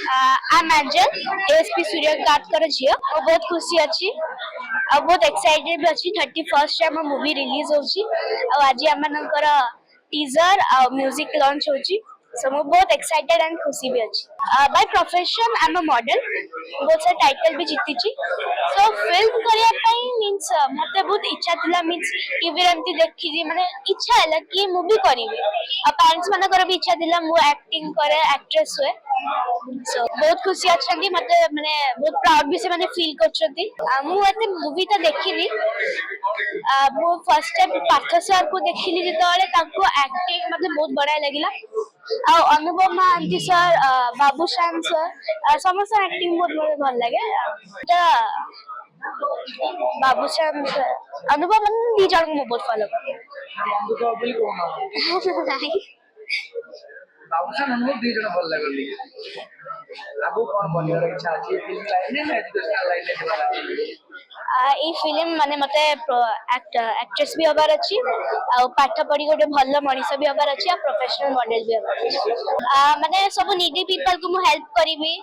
I'm Angel, ASP Suryakant झील और बहुत खुशी अच्छी और बहुत एक्साइटेड भी अच्छी 31st आम मूवी रिलीज होची और आज आम टीजर और म्यूजिक लॉन्च होची सो मु बहुत एक्साइटेड एंड खुशी भी अच्छी by profession I am a model बहुत सारे टाइटल भी जीती छी सो फिल्म करिया पई मींस मते बहुत इच्छा थिला मींस टीवी रे एमती देखि जी माने इच्छा हला कि मूवी करिवे आ पेरेंट्स माने कर भी इच्छा थिला मु एक्टिंग करे एक्ट्रेस हुए सो बहुत खुशी अच्छी मत मैंने बहुत प्राउड भी से मैंने फील कर मूवी तो देखी मु फर्स्ट टाइम पार्थ सर को देखिली जितने एक्टिंग मतलब बहुत बढ़िया लगिला आ अनुभव महांती सर बाबूशान सर समस्त एक्टिंग बहुत भल लगे बाबूशान सर अनुभव मैंने दी जन को बहुत फॉलो बाबूशान अनुभव दी जन भल लागली आगु कोन बनियर इच्छा अछि फिल्म लाइन में एजुकेशनल लाइन में जेबा ई फिल्म माने मते एक्ट्रेस भी हबार अछि आ पाठ पढ़ी गोटे भल मनीष भी हबार अछि आ प्रोफेशनल मॉडल भी हबार अछि माने सब नीडी पीपल को मु हेल्प करिवि